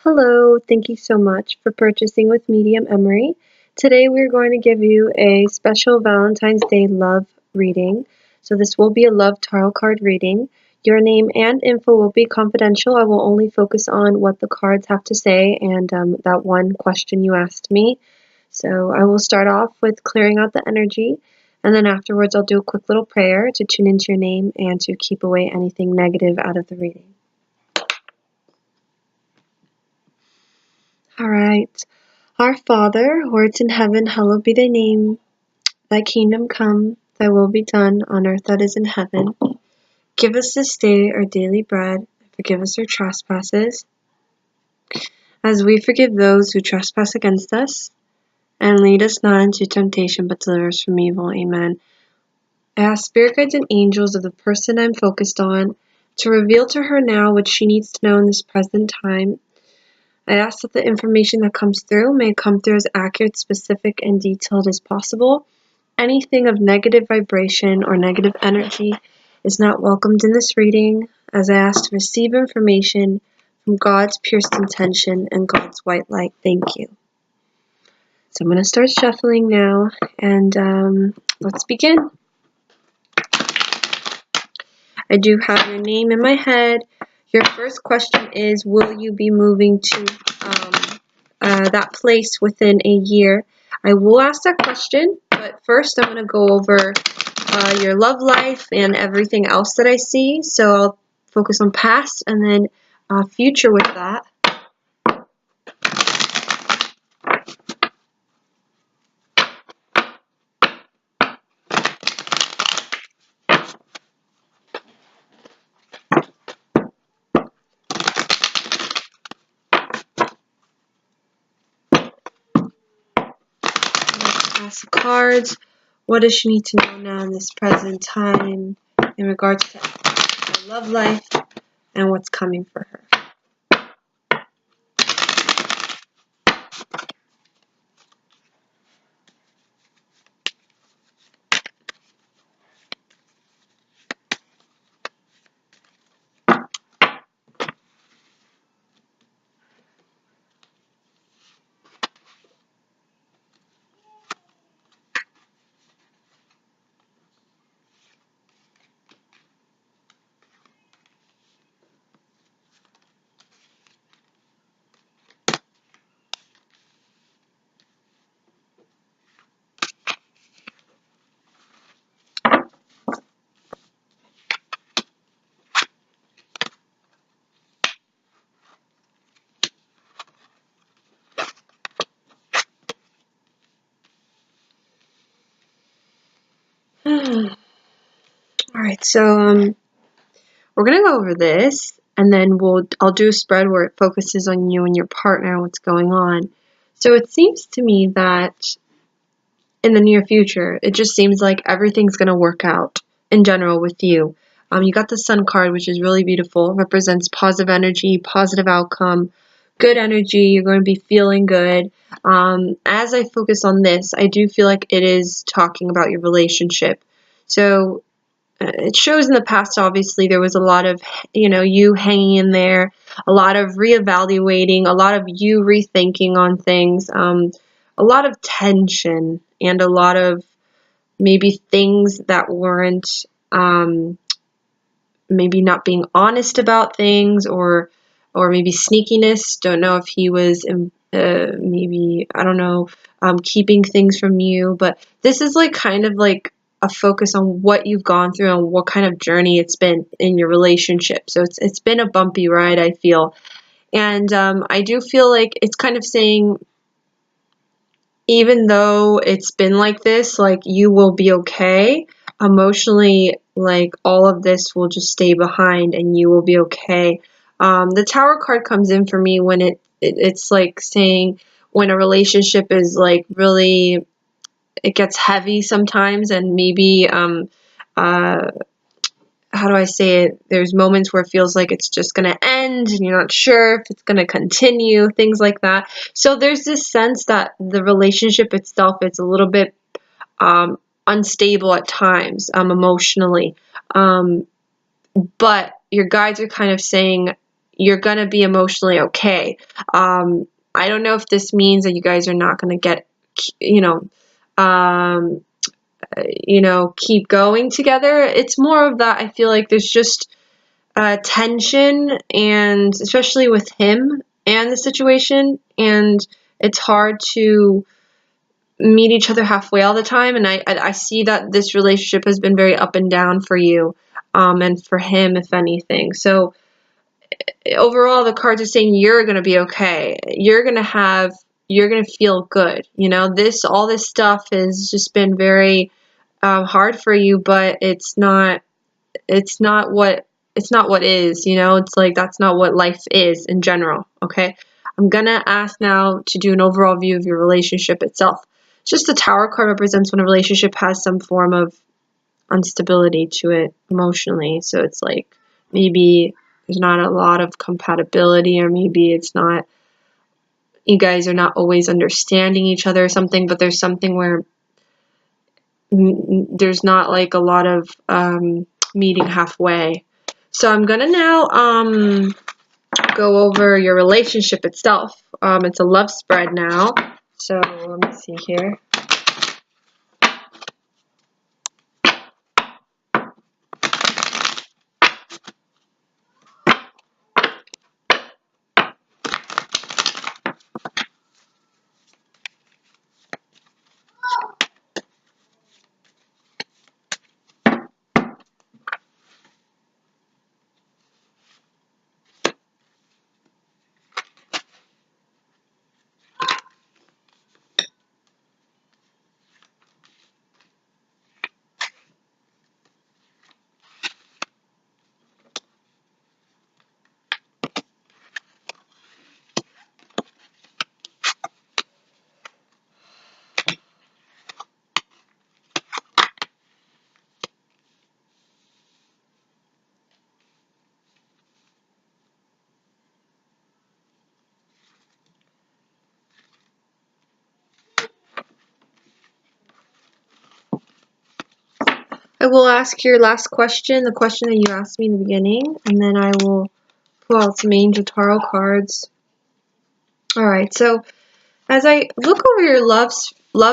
Hello, thank you so much for purchasing with Medium Emary. Today we're going to give you a special Valentine's Day love reading. So this will be a love tarot card reading. Your name and info will be confidential. I will only focus on what the cards have to say and that one question you asked me. So I will start off with clearing out the energy, and then afterwards I'll do a quick little prayer to tune into your name and to keep away anything negative out of the reading. All right. Our Father, who art in heaven, hallowed be thy name. Thy kingdom come, thy will be done, on earth as it is in heaven. Give us this day our daily bread, and forgive us our trespasses, as we forgive those who trespass against us. And lead us not into temptation, but deliver us from evil. Amen. I ask spirit guides and angels of the person I'm focused on to reveal to her now what she needs to know in this present time. I ask that the information that comes through may come through as accurate, specific, and detailed as possible. Anything of negative vibration or negative energy is not welcomed in this reading, as I ask to receive information from God's purest intention and God's white light. Thank you. So I'm going to start shuffling now, and let's begin. I do have your name in my head. Your first question is, will you be moving to that place within a year? I will ask that question, but first I'm going to go over your love life and everything else that I see. So I'll focus on past and then future with that. Ask the cards. What does she need to know now in this present time in regards to her love life and what's coming for her? Alright, so we're gonna go over this, and then I'll do a spread where it focuses on you and your partner and what's going on. So it seems to me that in the near future, it just seems like everything's gonna work out in general with you. You got the Sun card, which is really beautiful, represents positive energy, positive outcome, good energy. You're going to be feeling good. As I focus on this, I do feel like it is talking about your relationship. So it shows in the past, obviously, there was a lot of, you hanging in there, a lot of reevaluating, a lot of you rethinking on things, a lot of tension, and a lot of maybe things that weren't, maybe not being honest about things, or maybe sneakiness. Don't know if he was maybe, I don't know, keeping things from you, but this is like kind of like a focus on what you've gone through and what kind of journey it's been in your relationship. So it's been a bumpy ride, I feel. And I do feel like it's kind of saying, even though it's been like this, like, you will be okay emotionally. Like, all of this will just stay behind and you will be okay. The Tower card comes in for me when it's like saying when a relationship is like really, it gets heavy sometimes, and maybe how do I say it? There's moments where it feels like it's just going to end and you're not sure if it's going to continue, things like that. So there's this sense that the relationship itself is a little bit unstable at times, emotionally. But your guides are kind of saying you're gonna be emotionally okay. I don't know if this means that you guys are not gonna get, you know, keep going together. It's more of that. I feel like there's just tension, and especially with him and the situation, and it's hard to meet each other halfway all the time. And I see that this relationship has been very up and down for you, and for him, if anything. So overall, the cards are saying you're going to be okay. You're going to feel good. All this stuff has just been very hard for you, but it's not what is. It's like that's not what life is in general. Okay, I'm gonna ask now to do an overall view of your relationship itself. It's just the Tower card represents when a relationship has some form of instability to it emotionally. So it's like maybe there's not a lot of compatibility, or maybe it's not, you guys are not always understanding each other or something, but there's something where there's not like a lot of meeting halfway. So I'm gonna now go over your relationship itself. It's a love spread now. So let me see here. I will ask your last question, the question that you asked me in the beginning, and then I will pull out some Angel Tarot cards. Alright, so as I look over your love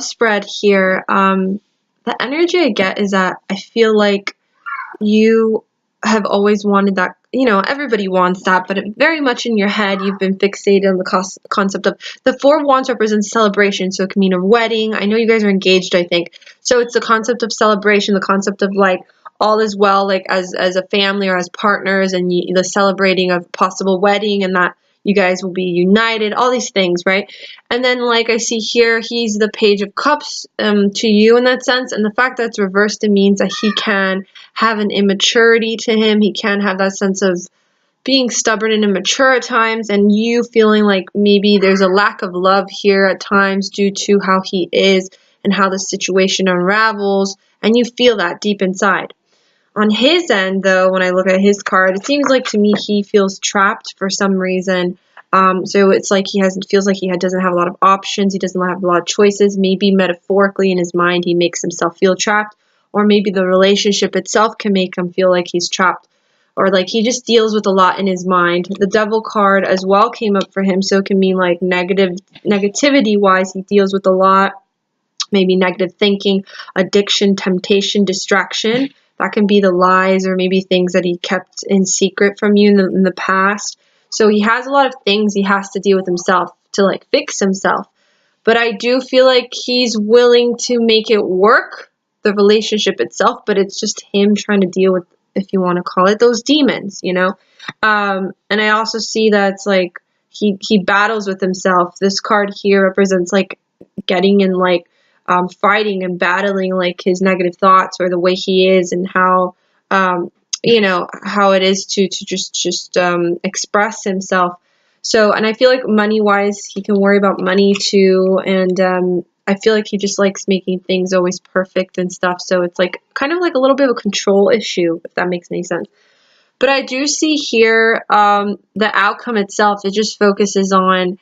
spread here, the energy I get is that I feel like you have always wanted that. Everybody wants that, but very much in your head, you've been fixated on the concept of the Four of Wands represents celebration. So it can mean a wedding. I know you guys are engaged, I think. So it's the concept of celebration, the concept of like all is well, like as a family or as partners, and the celebrating of possible wedding, and that you guys will be united, all these things, right? And then like I see here, he's the Page of Cups to you in that sense. And the fact that it's reversed, it means that he can have an immaturity to him. He can have that sense of being stubborn and immature at times, and you feeling like maybe there's a lack of love here at times due to how he is and how the situation unravels, and you feel that deep inside. On his end, though, when I look at his card, it seems like to me he feels trapped for some reason. So it's like feels like he doesn't have a lot of options. He doesn't have a lot of choices. Maybe metaphorically in his mind he makes himself feel trapped, or maybe the relationship itself can make him feel like he's trapped, or like he just deals with a lot in his mind. The Devil card as well came up for him, so it can mean like negativity wise, he deals with a lot. Maybe negative thinking, addiction, temptation, distraction. That can be the lies, or maybe things that he kept in secret from you in the past. So he has a lot of things he has to deal with himself to like fix himself. But I do feel like he's willing to make it work, the relationship itself, but it's just him trying to deal with, if you want to call it, those demons, And I also see that it's like he battles with himself. This card here represents like getting in like fighting and battling like his negative thoughts, or the way he is, and how how it is to just express himself. So, and I feel like money wise, he can worry about money too, and I feel like he just likes making things always perfect and stuff. So it's like kind of like a little bit of a control issue, if that makes any sense. But I do see here the outcome itself. It just focuses on.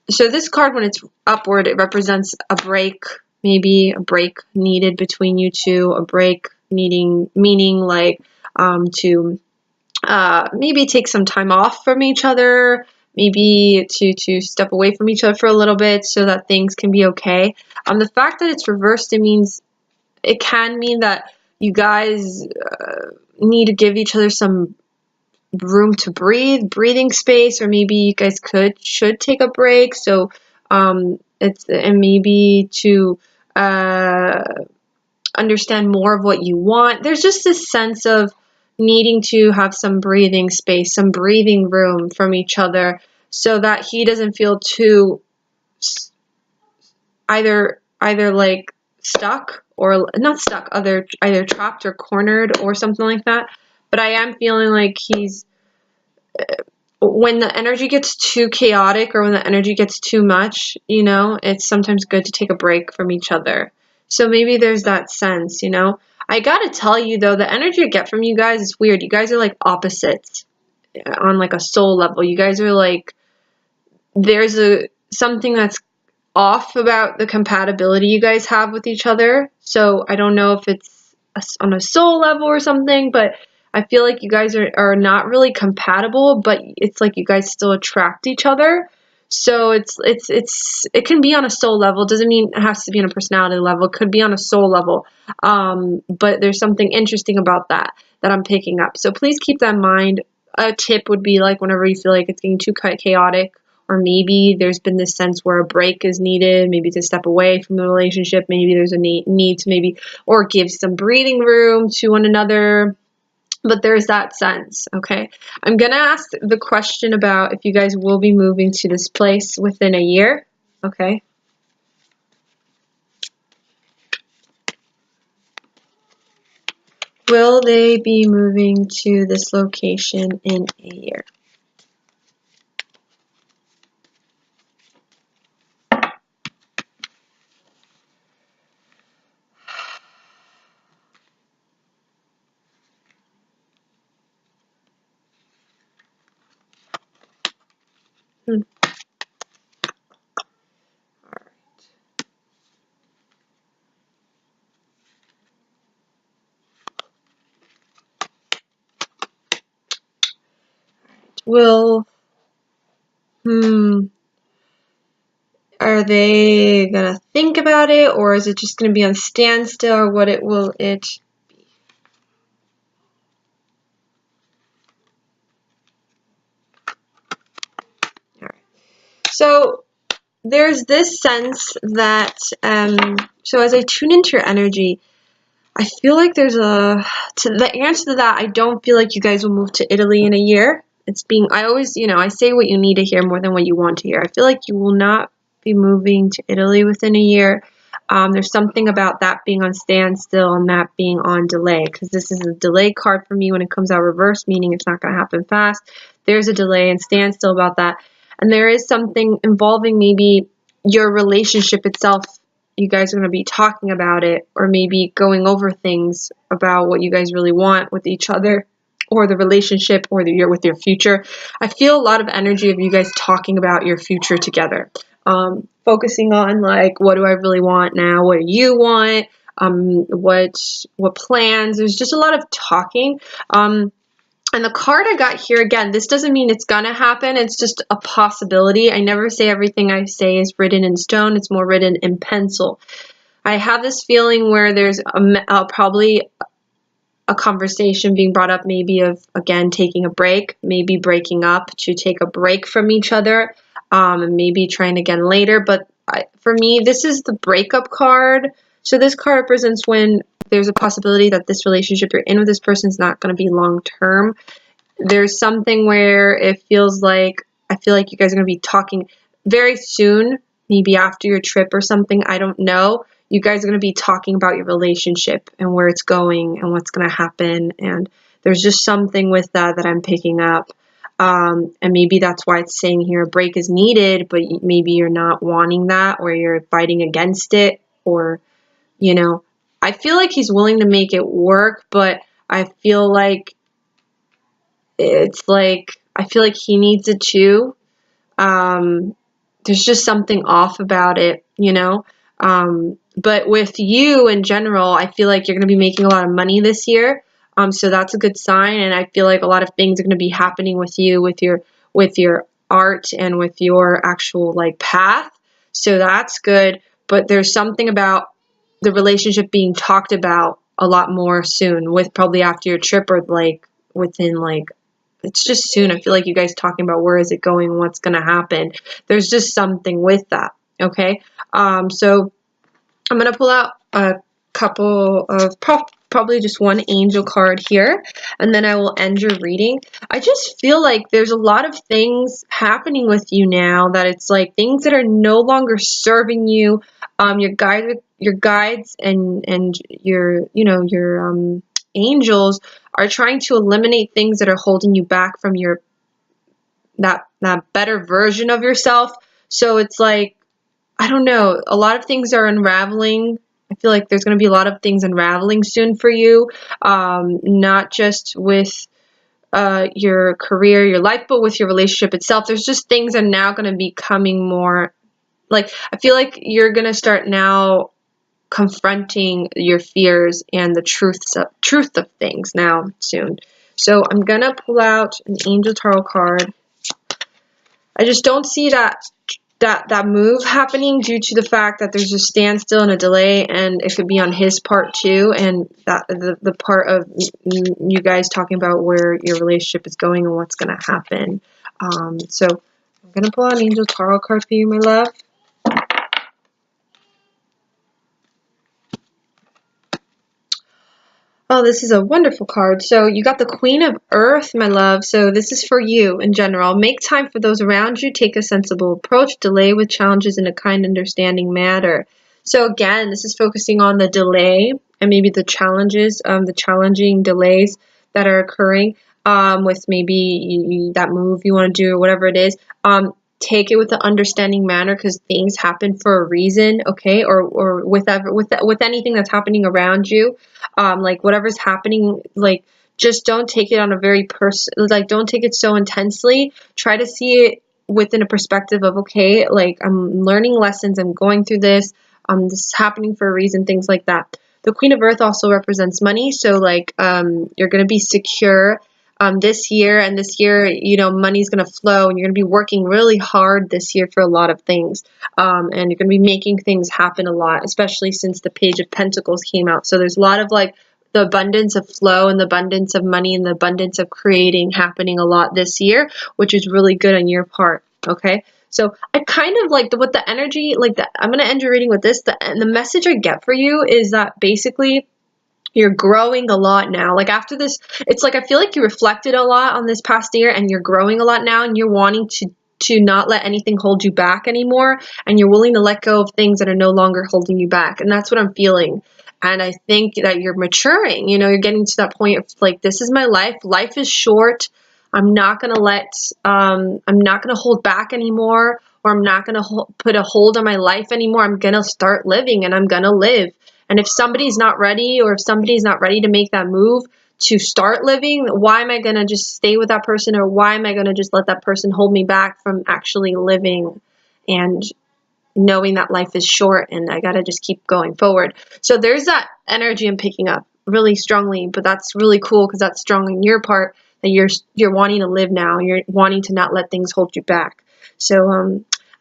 So this card, when it's upward, it represents a break, maybe a break needed between you two, a break meaning like to maybe take some time off from each other, maybe to step away from each other for a little bit so that things can be okay. The fact that it's reversed, it can mean that you guys need to give each other some room to breathing space, or maybe you guys should take a break. So and maybe to understand more of what you want. There's just this sense of needing to have some breathing space, some breathing room from each other, so that he doesn't feel too either like stuck, or not stuck, either trapped or cornered or something like that. But I am feeling like he's, when the energy gets too chaotic or when the energy gets too much, it's sometimes good to take a break from each other. So maybe there's that sense, I gotta tell you though, the energy I get from you guys is weird. You guys are like opposites on like a soul level. You guys are like, there's something that's off about the compatibility you guys have with each other. So I don't know if it's on a soul level or something, but I feel like you guys are not really compatible, but it's like you guys still attract each other. So it can be on a soul level. Doesn't mean it has to be on a personality level. It could be on a soul level. But there's something interesting about that I'm picking up. So please keep that in mind. A tip would be like, whenever you feel like it's getting too chaotic, or maybe there's been this sense where a break is needed, maybe to step away from the relationship, maybe there's a need to maybe, or give some breathing room to one another. But there's that sense, okay? I'm going to ask the question about if you guys will be moving to this place within a year, okay? Will they be moving to this location in a year? Hmm. Will, are they gonna think about it, or is it just gonna be on standstill, or will it be? All right. So there's this sense that, so as I tune into your energy, I feel like there's the answer to that, I don't feel like you guys will move to Italy in a year. I always, I say what you need to hear more than what you want to hear. I feel like you will not be moving to Italy within a year. There's something about that being on standstill and that being on delay, because this is a delay card for me when it comes out reverse, meaning it's not going to happen fast. There's a delay and standstill about that. And there is something involving maybe your relationship itself. You guys are going to be talking about it, or maybe going over things about what you guys really want with each other, or the relationship, or with your future. I feel a lot of energy of you guys talking about your future together. Focusing on like, what do I really want now? What do you want? What plans? There's just a lot of talking. And the card I got here, again, this doesn't mean it's gonna happen. It's just a possibility. I never say everything I say is written in stone. It's more written in pencil. I have this feeling where there's probably a conversation being brought up, maybe of, again, taking a break, maybe breaking up to take a break from each other, and maybe trying again later. But for me, this is the breakup card. So this card represents when there's a possibility that this relationship you're in with this person is not going to be long term. There's something where it feels like, I feel like you guys are going to be talking very soon, maybe after your trip or something. I don't know. You guys are going to be talking about your relationship and where it's going and what's going to happen. And there's just something with that I'm picking up. And maybe that's why it's saying here a break is needed, but maybe you're not wanting that, or you're fighting against it, or, I feel like he's willing to make it work, but I feel like I feel like he needs it too. There's just something off about it, But with you in general, I feel like you're going to be making a lot of money this year. So that's a good sign, and I feel like a lot of things are going to be happening with you, with your art and with your actual like path. So that's good. But there's something about the relationship being talked about a lot more soon, with probably after your trip, or like within like, it's just soon. I feel like you guys talking about where is it going, what's going to happen. There's just something with that. Okay. So I'm going to pull out a couple of probably just one angel card here, and then I will end your reading. I just feel like there's a lot of things happening with you now that it's like things that are no longer serving you. Your guides and your your angels are trying to eliminate things that are holding you back from your that better version of yourself. So it's like, I don't know, a lot of things are unraveling. I feel like there's going to be a lot of things unraveling soon for you, not just with your career, your life, but with your relationship itself. There's just things are now going to be coming more, like, I feel like you're going to start now confronting your fears and the truth of things now soon. So I'm going to pull out an Angel Tarot card. I just don't see that move happening due to the fact that there's a standstill and a delay, and it could be on his part too, and that the part of you guys talking about where your relationship is going and what's going to happen. So I'm going to pull out an Angel Tarot card for you, my love. Oh, this is a wonderful card. So you got the Queen of Earth, my love. So this is for you in general. Make time for those around you. Take a sensible approach. Delay with challenges in a kind, understanding manner. So again, this is focusing on the delay and maybe the challenges, the challenging delays that are occurring with maybe that move you want to do or whatever it is. Take it with an understanding manner, because things happen for a reason, okay? Or with anything that's happening around you, like whatever's happening, like just don't take it on a very don't take it so intensely. Try to see it within a perspective of, okay, like I'm learning lessons, I'm going through this, this is happening for a reason, things like that. The Queen of Earth also represents money, so like you're gonna be secure this year, and this year, you know, money's going to flow, and you're going to be working really hard this year for a lot of things, and you're going to be making things happen a lot, especially since the Page of Pentacles came out. So there's a lot of like the abundance of flow and the abundance of money and the abundance of creating happening a lot this year, which is really good on your part. Okay, so I kind of like what the energy, like that. I'm going to end your reading with this. The message I get for you is that basically you're growing a lot now. Like after this, it's like I feel like you reflected a lot on this past year, and you're growing a lot now, and you're wanting to not let anything hold you back anymore, and you're willing to let go of things that are no longer holding you back. And that's what I'm feeling. And I think that you're maturing. You know, you're getting to that point of like, this is my life. Life is short. I'm not going to I'm not going to hold back anymore, or I'm not going to put a hold on my life anymore. I'm going to start living, and I'm going to live. And if somebody's not ready, or if somebody's not ready to make that move to start living, why am I going to just stay with that person, or why am I going to just let that person hold me back from actually living and knowing that life is short and I got to just keep going forward? So there's that energy I'm picking up really strongly, but that's really cool because that's strong on your part, that you're wanting to live now. You're wanting to not let things hold you back. So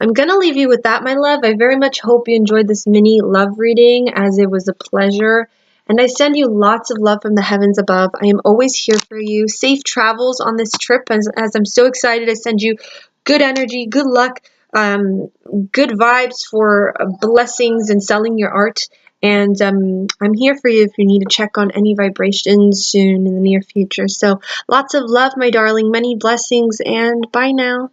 I'm going to leave you with that, my love. I very much hope you enjoyed this mini love reading, as it was a pleasure. And I send you lots of love from the heavens above. I am always here for you. Safe travels on this trip. As I'm so excited, I send you good energy, good luck, good vibes for blessings and selling your art. And I'm here for you if you need to check on any vibrations soon in the near future. So lots of love, my darling. Many blessings, and bye now.